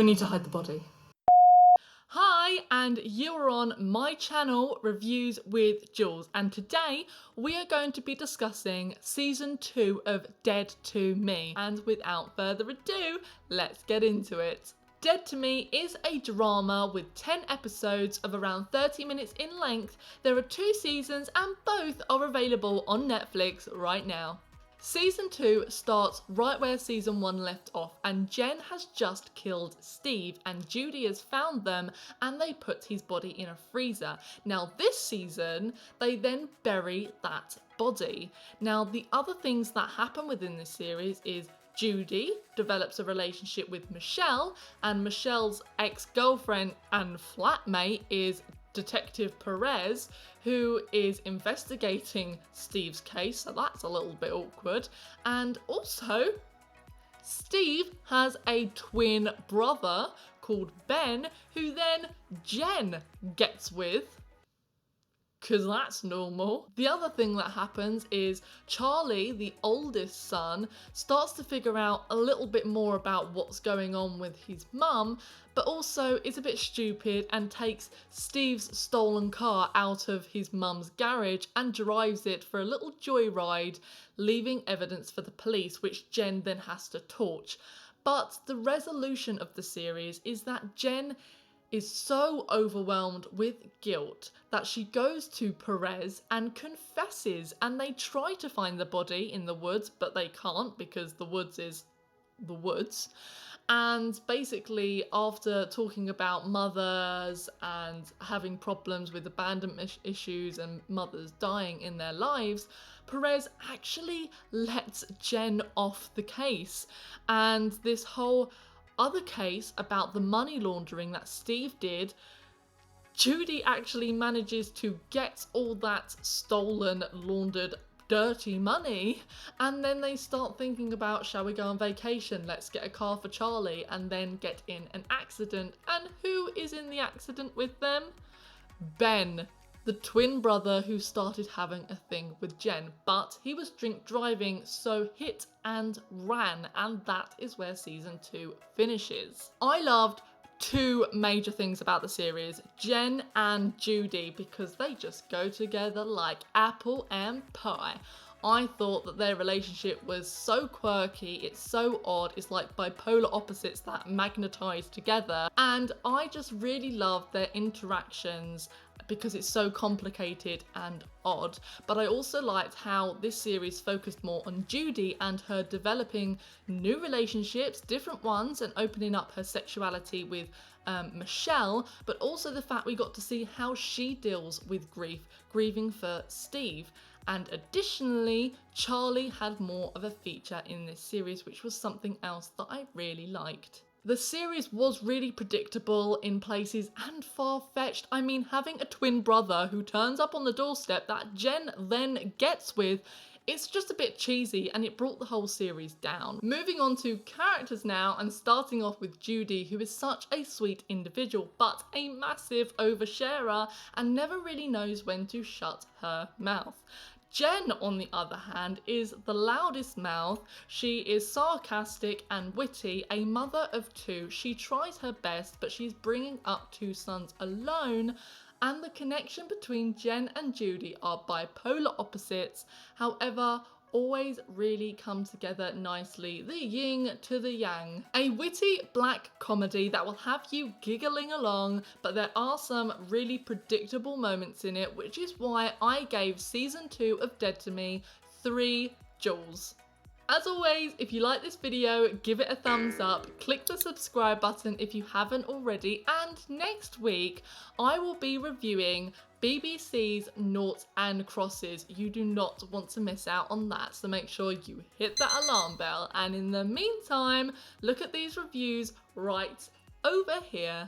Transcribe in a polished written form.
We need to hide the body. Hi, and you are on my channel, Reviews with Jules, and today we are going to be discussing Season 2 of Dead to Me. And without further ado, let's get into it. Dead to Me is a drama with 10 episodes of around 30 minutes in length. There are 2 seasons and both are available on Netflix right now. Season 2 starts right where Season 1 left off, and Jen has just killed Steve and Judy has found them and they put his body in a freezer. Now this season, they then bury that body. Now the other things that happen within this series is Judy develops a relationship with Michelle, and Michelle's ex-girlfriend and flatmate is Detective Perez, who is investigating Steve's case, so that's a little bit awkward. And also, Steve has a twin brother called Ben, who then Jen gets with, because that's normal. The other thing that happens is Charlie, the oldest son, starts to figure out a little bit more about what's going on with his mum, but also is a bit stupid and takes Steve's stolen car out of his mum's garage and drives it for a little joyride, leaving evidence for the police, which Jen then has to torch. But the resolution of the series is that Jen is so overwhelmed with guilt that she goes to Perez and confesses, and they try to find the body in the woods, but they can't because the woods is the woods. And basically, after talking about mothers and having problems with abandonment issues and mothers dying in their lives, Perez actually lets Jen off the case. And this whole other case about the money laundering that Steve did, Judy actually manages to get all that stolen, laundered, dirty money, and then they start thinking about, shall we go on vacation, let's get a car for Charlie, and then get in an accident. And who is in the accident with them? Ben, the twin brother who started having a thing with Jen, but he was drink driving, so hit and ran, and that is where Season 2 finishes. I loved 2 major things about the series, Jen and Judy, because they just go together like apple and pie. I thought that their relationship was so quirky, it's so odd, it's like bipolar opposites that magnetize together, and I just really loved their interactions because it's so complicated and odd. But I also liked how this series focused more on Judy and her developing new relationships, different ones, and opening up her sexuality with Michelle, but also the fact we got to see how she deals with grief, grieving for Steve. And additionally, Charlie had more of a feature in this series, which was something else that I really liked. The series was really predictable in places and far-fetched. I mean, having a twin brother who turns up on the doorstep that Jen then gets with, it's just a bit cheesy and it brought the whole series down. Moving on to characters now, and starting off with Judy, who is such a sweet individual but a massive oversharer and never really knows when to shut her mouth. Jen, on the other hand, is the loudest mouth. She is sarcastic and witty, a mother of 2. She tries her best, but she's bringing up 2 sons alone. And the connection between Jen and Judy are bipolar opposites, however, always really come together nicely, the yin to the yang. A witty black comedy that will have you giggling along, but there are some really predictable moments in it, which is why I gave Season 2 of Dead to Me 3 Jules. As always, if you like this video, give it a thumbs up, click the subscribe button if you haven't already, and next week I will be reviewing BBC's Noughts and Crosses. You do not want to miss out on that, so make sure you hit that alarm bell, and in the meantime, look at these reviews right over here.